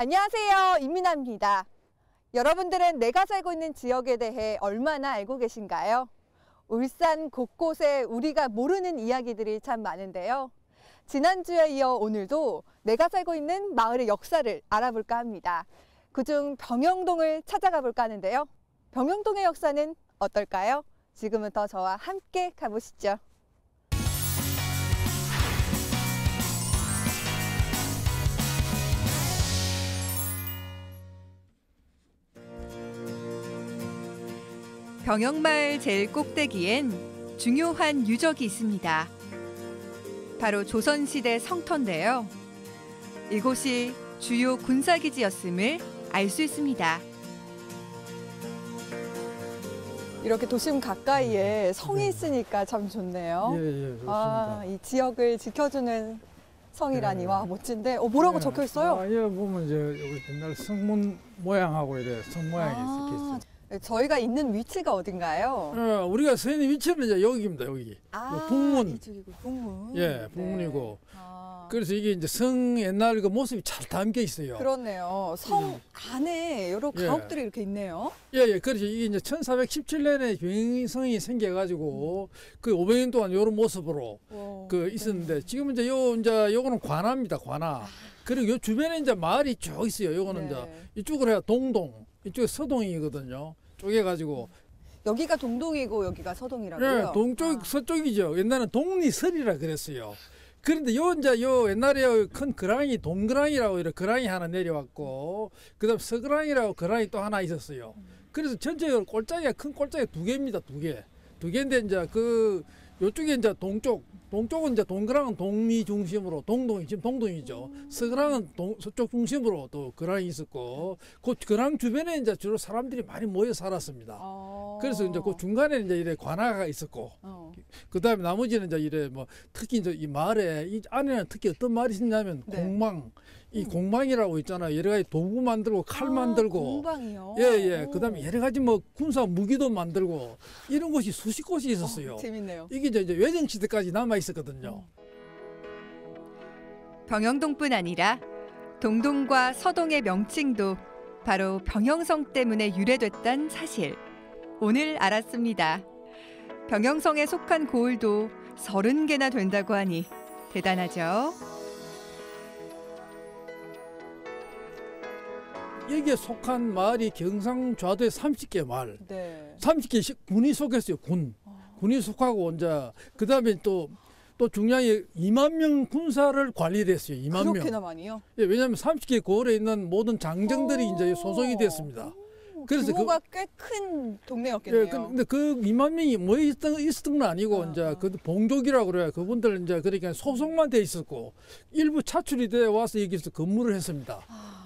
안녕하세요. 임민아입니다. 여러분들은 내가 살고 있는 지역에 대해 얼마나 알고 계신가요? 울산 곳곳에 우리가 모르는 이야기들이 참 많은데요. 지난주에 이어 오늘도 내가 살고 있는 마을의 역사를 알아볼까 합니다. 그중 병영동을 찾아가 볼까 하는데요. 병영동의 역사는 어떨까요? 지금부터 저와 함께 가보시죠. 병영마을 제일 꼭대기엔 중요한 유적이 있습니다. 바로 조선시대 성터인데요. 이곳이 주요 군사기지였음을 알 수 있습니다. 이렇게 도심 가까이에 성이 있으니까 참 좋네요. 예, 좋습니다. 이 지역을 지켜주는 성이라니, 와, 멋진데. 뭐라고 적혀 있어요? 보면 이제 우리 옛날 성문 모양하고 이래 성 모양이 있어요. 저희가 있는 위치가 어딘가요? 우리가 서 있는 위치는 이제 여기입니다. 여기. 북문. 이쪽이고, 북문. 예, 북문이고. 그래서 이게 이제 성 옛날 그 모습이 잘 담겨 있어요. 그렇네요. 성 안에 여러 가옥들이 이렇게 있네요. 예. 그래서 이게 이제 1417년에 병영성이 생겨가지고 그 500년 동안 이런 모습으로 있었는데 지금은 이제 요거는 관아입니다. 관아. 그리고 요 주변에 이제 마을이 쭉 있어요. 요거는 이제 이쪽으로 해야 동동, 이쪽에 서동이거든요. 쪼개가지고. 여기가 동동이고 여기가 서동이라고요? 예, 동쪽 서쪽이죠. 옛날에는 동리설이라 그랬어요. 그런데 요 옛날에 큰 그랑이 동그랑이라고 이렇게 그랑이 하나 내려왔고 그다음 서그랑이라고 그랑이 또 하나 있었어요. 그래서 전체적으로 꼴짝이가 큰 꼴짝이 두 개입니다. 두 개인데 이제 요쪽에 이제 동쪽은 이제 동그랑은 동리 중심으로 동동이 지금 동동이죠. 서그랑은 서쪽 중심으로 또 그랑이 있었고 그 그랑 주변에 이제 주로 사람들이 많이 모여 살았습니다. 그래서 이제 그 중간에 이제 이래 관아가 있었고 그다음에 나머지는 이제 이래 뭐 특히 이제 이 마을에 이 안에는 특히 어떤 말이 있냐면 공망. 이 공방이라고 있잖아요. 여러 가지 도구 만들고 칼 만들고. 공방이요? 예. 그다음에 여러 가지 뭐 군사 무기도 만들고 이런 곳이 수십 곳이 있었어요. 재밌네요. 이게 이제 외정 시대까지 남아 있었거든요. 병영동뿐 아니라 동동과 서동의 명칭도 바로 병영성 때문에 유래됐다는 사실. 오늘 알았습니다. 병영성에 속한 고을도 30개나 된다고 하니 대단하죠? 여기에 속한 마을이 경상좌도의 30개 마을. 30개 군이 속했어요. 군이 속하고 이제 그다음에 또 중요한 게 2만 명 군사를 관리를 했어요. 2만 명. 그렇게나 많이요? 예, 왜냐하면 30개 고을에 있는 모든 장정들이 이제 소속이 됐습니다. 그래서 규모가 꽤 큰 동네였겠네요. 예, 근데 그 2만 명이 모여 있었던 건 아니고 이제 그 봉족이라고 그래요. 그분들 이제 그러니까 소속만 돼 있었고 일부 차출이 돼 와서 여기서 근무를 했습니다.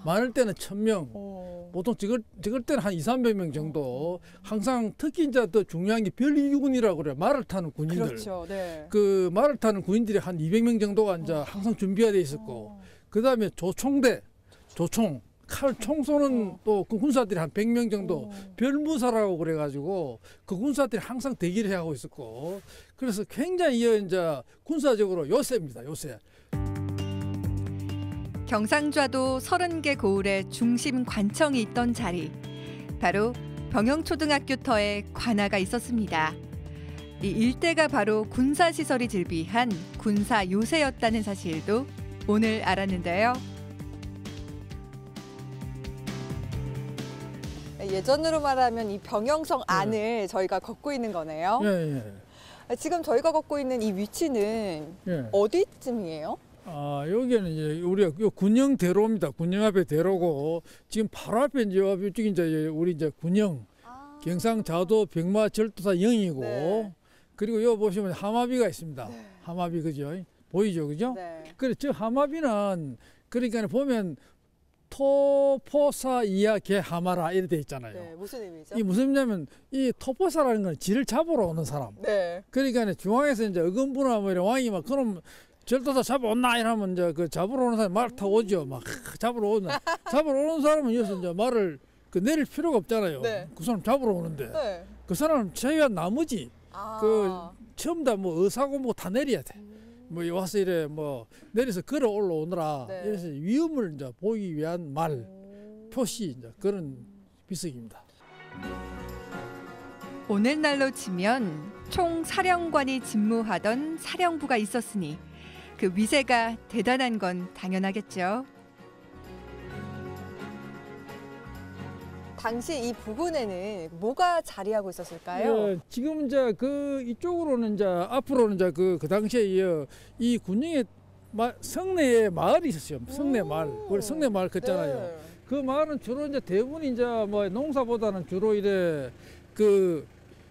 많을 때는 1000명, 보통 적을 때는 한 200~300명 정도. 항상 특히 이제 더 중요한 게 별이군이라고 그래요. 말을 타는 군인들. 그렇죠. 네. 그 말을 타는 군인들이 한 200명 정도가 이제 항상 준비가 돼 있었고, 그 다음에 조총. 칼 총 쏘는 또 그 군사들이 한 100명 정도 별무사라고 그래가지고 그 군사들이 항상 대기를 하고 있었고 그래서 굉장히 이제 군사적으로 요새입니다. 요새. 경상좌도 30개 고을의 중심 관청이 있던 자리. 바로 병영초등학교 터에 관아가 있었습니다. 이 일대가 바로 군사시설이 즐비한 군사 요새였다는 사실도 오늘 알았는데요. 예전으로 말하면 이 병영성 안을 저희가 걷고 있는 거네요. 지금 저희가 걷고 있는 이 위치는 어디쯤이에요? 여기는 이제 우리가 군영대로입니다. 군영 앞에 대로고 지금 바로 앞에 이쪽이 이제 우리 이제 군영 경상좌도 병마절도사 영이고 그리고 여기 보시면 하마비가 있습니다. 하마비 그죠? 보이죠, 그죠? 그래 저 하마비는 그러니까 보면 토포사 이하 개 하마라 이렇게 돼 있잖아요. 무슨 의미죠? 이게 무슨 의미냐면 이 토포사라는 건 쥐를 잡으러 오는 사람. 그러니까 중앙에서 이제 어금부나 뭐 이런 왕이 막 그럼 절도사 잡아온나 이러면 이제 그 잡으러 오는 사람 말 타고 오죠. 막 잡으러 오는 사람은 여기서 이제 말을 내릴 필요가 없잖아요. 그 사람 잡으러 오는데 그 사람은 제외한 나머지 그 처음 다 뭐 의사고 뭐 다 내려야 돼. 뭐 와서 이래 뭐 내려서 걸어 올라오느라 네. 이래서 위험을 이제 보기 위한 말 표시 이제 그런 비석입니다. 오늘날로 치면 총사령관이 직무하던 사령부가 있었으니 그 위세가 대단한 건 당연하겠죠. 당시 이 부근에는 뭐가 자리하고 있었을까요? 예, 지금 이제 그 이쪽으로는 이제 앞으로는 이제 그 당시에 이 군영의 성내에 마을이 있었어요. 성내 마을. 우리 성내 마을 걷잖아요. 네. 그 마을은 주로 이제 대부분 이제 뭐 농사보다는 주로 이래 그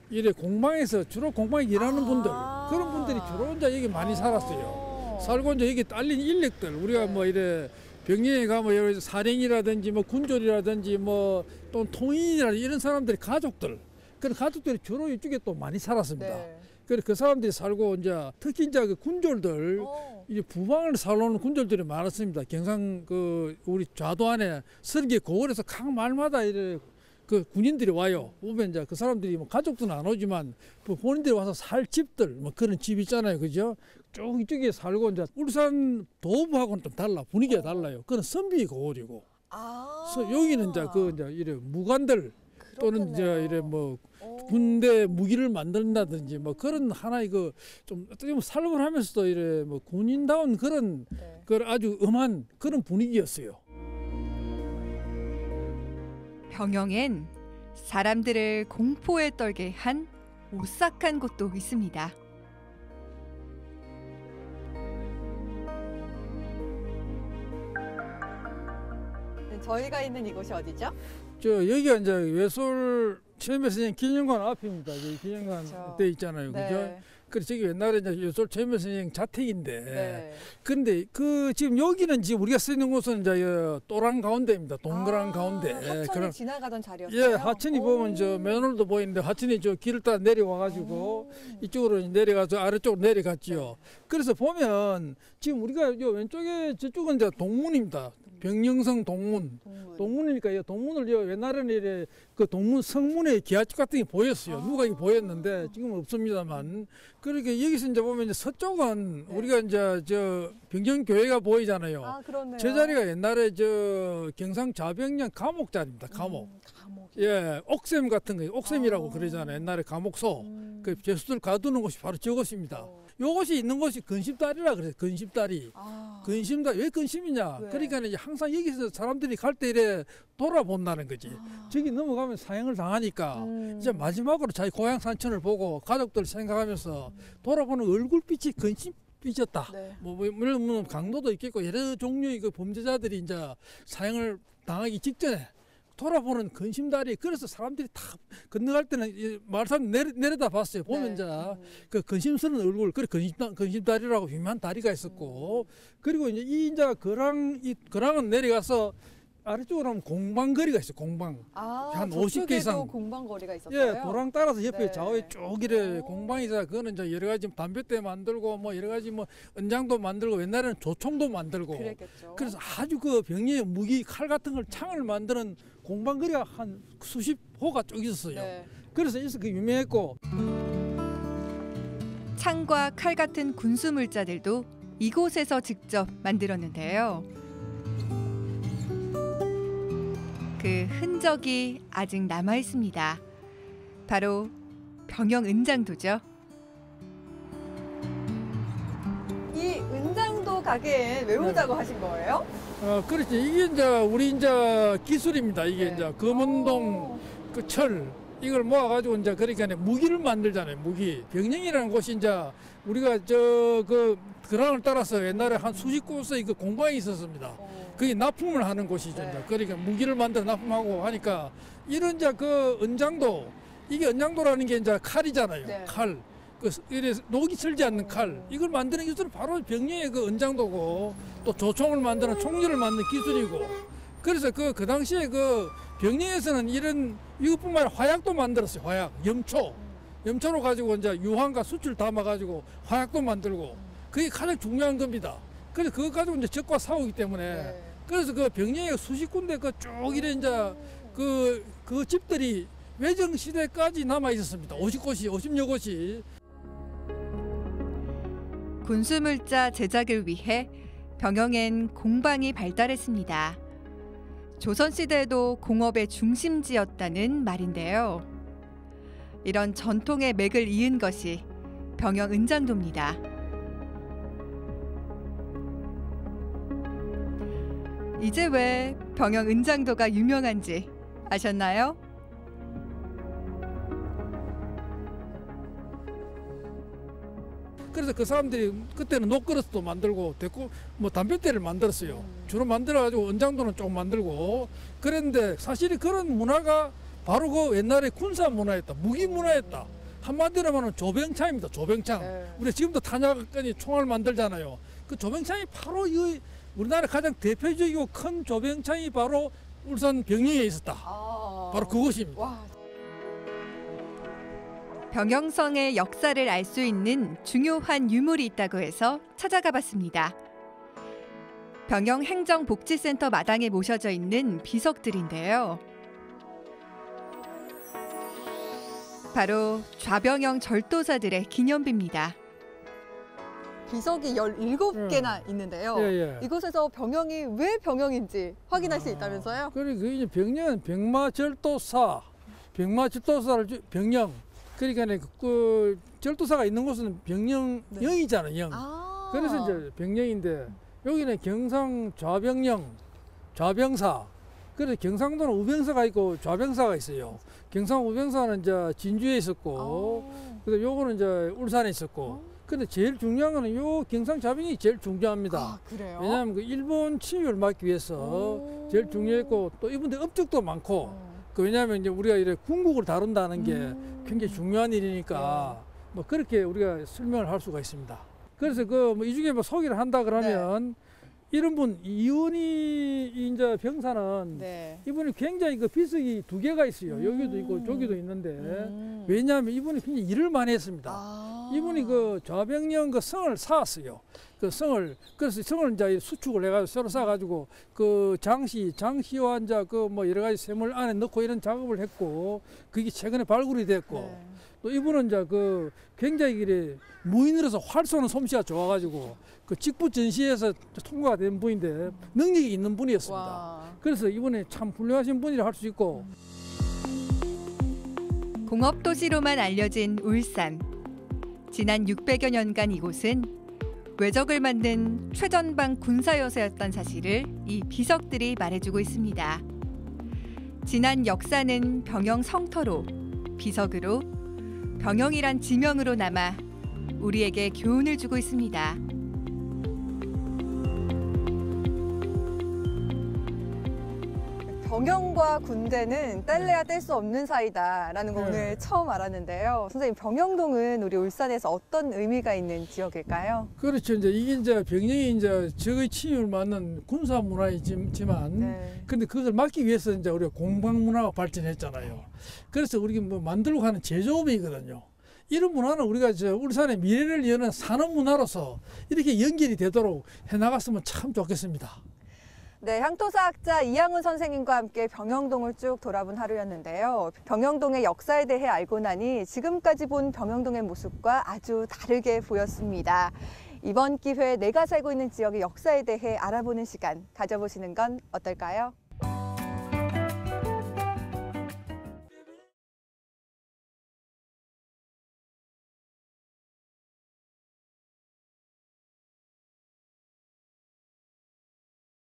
이래 공방에서 주로 공방에 일하는 분들 그런 분들이 주로 이제 여기 많이 살았어요. 살고 이제 여기 딸린 인력들 우리가 뭐 이래 병영에 가면 여기 사령이라든지 뭐 군졸이라든지 뭐 또 통인이라든지 이런 사람들이 가족들 그런 가족들이 주로 이쪽에 또 많이 살았습니다. 네. 그래서 그 사람들이 살고 이제 특히 이제 그 군졸들 이제 부방을 살러오는 군졸들이 많았습니다. 경상 그 우리 좌도 안에 설계 고을에서 각 마을마다 이래 그 군인들이 와요. 오면 이제 그 사람들이 뭐 가족들은 안 오지만 본인들이 와서 살 집들 뭐 그런 집 있잖아요, 그죠? 쭉 이쪽에 살고 이제 울산 도읍하고는 좀 달라 분위기가 달라요. 그건 선비 고을이고, 여기는 이제 그 이제 이래 무관들 또는 이제 이래 뭐 군대 무기를 만든다든지 뭐 그런 하나의 그 좀 어떻게 보면 살림을 하면서도 이래 뭐 군인다운 그런 그 아주 엄한 그런 분위기였어요. 병영엔 사람들을 공포에 떨게 한 오싹한 곳도 있습니다. 저희가 있는 이곳이 어디죠? 여기가 이제 외솔 최인배 선생님 기념관 앞입니다. 여기 기념관 그렇죠. 돼 있잖아요, 네. 그죠? 그래서 저기 옛날에 이제 외솔 최인배 선생님 자택인데, 네. 그런데 그 지금 여기는 지금 우리가 쓰는 곳은 이제 또랑 가운데입니다. 동그란 가운데. 하천이 그럼 지나가던 자리였어요. 예, 하천이 보면 저 맨홀도 보이는데 하천이 저 길을 따라 내려와가지고 이쪽으로 내려가서 아래쪽으로 내려갔지요. 그래서 보면 지금 우리가 요 왼쪽에 저쪽은 이제 동문입니다. 병영성 동문. 동문이니까 이 동문을 옛날에는 이래 그 동문 성문에 기와집 같은 게 보였어요. 누가 이게 보였는데 지금은 없습니다만. 그렇게 여기서 이제 보면 이제 서쪽은 우리가 이제 저 병정교회가 보이잖아요. 그렇네요. 제 자리가 옛날에 저 경상 좌병령 감옥 자리입니다. 감옥. 예, 옥샘 같은 거, 옥샘이라고 그러잖아요. 옛날에 감옥소. 그 죄수들 가두는 곳이 바로 저곳입니다. 요것이 있는 곳이 근심다리라 그래요. 근심다리. 근심다리 왜 근심이냐? 왜? 그러니까 이제 항상 여기서 사람들이 갈 때 이래 돌아본다는 거지. 저기 넘어가면 사형을 당하니까 이제 마지막으로 자기 고향 산천을 보고 가족들 생각하면서 돌아보는 얼굴빛이 근심빛이었다. 네. 물론 강도도 있겠고 여러 종류의 그 범죄자들이 이제 사형을 당하기 직전에 돌아보는 근심다리. 그래서 사람들이 다 건너갈 때는 말산 내려다 봤어요. 보면 이제 그 근심스러운 얼굴, 그래 근심다리라고 유명한 다리가 있었고, 그리고 이제 이제 거랑은 내려가서 아래쪽으로 하면 공방거리가 있어요. 공방. 한 50개 이상. 공방거리가 있었어요. 예, 도랑 따라서 옆에 네. 좌우에 쭉 이래 공방이 있어요. 그거는 이제 여러 가지 담뱃대 만들고 뭐 여러 가지 뭐 은장도 만들고 옛날에는 조총도 만들고. 그랬겠죠. 그래서 아주 그 병리의 무기 칼 같은 걸 창을 만드는 공방거리가 한 수십 호가 쭉 있었어요. 네. 그래서 그 유명했고. 창과 칼 같은 군수 물자들도 이곳에서 직접 만들었는데요. 그 흔적이 아직 남아 있습니다. 바로 병영 은장도죠. 이 은장도 가게에 왜 오자고 하신 거예요? 그렇지. 이게 이제 우리 이제 기술입니다. 이게 네. 이제 금은동 그 철 이걸 모아가지고 이제 그러니까 무기를 만들잖아요. 무기. 병영이라는 곳이 이제 우리가 그랑을 따라서 옛날에 한 수십 곳의 그 공방이 있었습니다. 그게 납품을 하는 곳이죠. 네. 이제. 그러니까 무기를 만들어 납품하고 하니까 이런 이제 그 은장도 이게 은장도라는 게 이제 칼이잖아요. 네. 칼. 이래 녹이 슬지 않는 칼. 이걸 만드는 기술은 바로 병영의 그 은장도고 또 조총을 만드는 총기를 만드는 기술이고. 그래서 그 당시에 그 병영에서는 이것뿐만 아니라 화약도 만들었어요. 화약, 염초로 가지고 이제 유황과 수출 담아가지고 화약도 만들고 그게 가장 중요한 겁니다. 그래서 그거 가지고 이제 적과 싸우기 때문에 그래서 그 병영에 수십 군데 쭉 이래 이제 그 집들이 외정 시대까지 남아 있었습니다. 50여 곳이. 군수물자 제작을 위해 병영엔 공방이 발달했습니다. 조선시대에도 공업의 중심지였다는 말인데요. 이런 전통의 맥을 이은 것이 병영 은장도입니다. 이제 왜 병영 은장도가 유명한지 아셨나요? 그래서 그 사람들이 그때는 녹그릇도 만들고 됐고 뭐 담뱃대를 만들었어요. 주로 만들어가지고 은장도는 조금 만들고 그랬는데 사실이 그런 문화가 바로 그 옛날에 군사 문화였다. 무기 문화였다. 한마디로 하면 조병창입니다. 조병창. 우리 지금도 탄약까지 총알 만들잖아요. 그 조병창이 바로 이 우리나라 가장 대표적이고 큰 조병창이 바로 울산 병영에 있었다. 바로 그것입니다. 와. 병영성의 역사를 알 수 있는 중요한 유물이 있다고 해서 찾아가 봤습니다. 병영 행정복지센터 마당에 모셔져 있는 비석들인데요. 바로 좌병영 절도사들의 기념비입니다. 비석이 17개나 있는데요. 예. 이곳에서 병영이 왜 병영인지 확인할 수 있다면서요? 그리고 이제 병영은 병마절도사를 병영. 그러니까 그 절도사가 있는 곳은 병영이잖아요. 영. 그래서 이제 병영인데 여기는 경상 좌병영, 좌병사. 그래서 경상도는 우병사가 있고 좌병사가 있어요. 경상 우병사는 이제 진주에 있었고, 그래서 요거는 이제 울산에 있었고. 근데 제일 중요한 거는 요 경상 좌병이 제일 중요합니다. 그래요? 왜냐하면 그 일본 침입을 막기 위해서 제일 중요했고 또 이분들 업적도 많고. 왜냐하면 이제 우리가 이렇게 궁극을 다룬다는 게 굉장히 중요한 일이니까 뭐 그렇게 우리가 설명을 할 수가 있습니다. 그래서 그 뭐 이 중에 뭐 소개를 한다 그러면 이런 분 이은희 이제 병사는 이분이 굉장히 그 비석이 2개가 있어요. 여기도 있고 저기도 있는데 왜냐하면 이분이 굉장히 일을 많이 했습니다. 이분이 그 좌병영 그 성을 쌓았어요. 그 성을 그래서 성을 이제 수축을 해가지고 새로 쌓아가지고 그 장시와 이제 그 뭐 여러 가지 샘을 안에 넣고 이런 작업을 했고 그게 최근에 발굴이 됐고 또 이분은 이제 그 굉장히 이래 무인으로서 활 쏘는 솜씨가 좋아가지고 그 직부 전시에서 통과가 된 분인데 능력이 있는 분이었습니다. 그래서 이분이 참 훌륭하신 분이라 할 수 있고. 공업도시로만 알려진 울산. 지난 600여 년간 이곳은 외적을 만든 최전방 군사요새였던 사실을 이 비석들이 말해주고 있습니다. 지난 역사는 병영 성터로, 비석으로, 병영이란 지명으로 남아 우리에게 교훈을 주고 있습니다. 병영과 군대는 뗄래야 뗄 수 없는 사이다라는 거 오늘 처음 알았는데요. 선생님, 병영동은 우리 울산에서 어떤 의미가 있는 지역일까요? 그렇죠. 이제 이게 이제 병영이 이제 적의 침입을 막는 군사 문화이지만, 근데 그걸 막기 위해서 이제 우리가 공방 문화가 발전했잖아요. 그래서 우리가 뭐 만들고 하는 제조업이거든요. 이런 문화는 우리가 저 울산의 미래를 여는 산업 문화로서 이렇게 연결이 되도록 해나갔으면 참 좋겠습니다. 네, 향토사학자 이양훈 선생님과 함께 병영동을 쭉 돌아본 하루였는데요. 병영동의 역사에 대해 알고 나니 지금까지 본 병영동의 모습과 아주 다르게 보였습니다. 이번 기회에 내가 살고 있는 지역의 역사에 대해 알아보는 시간 가져보시는 건 어떨까요?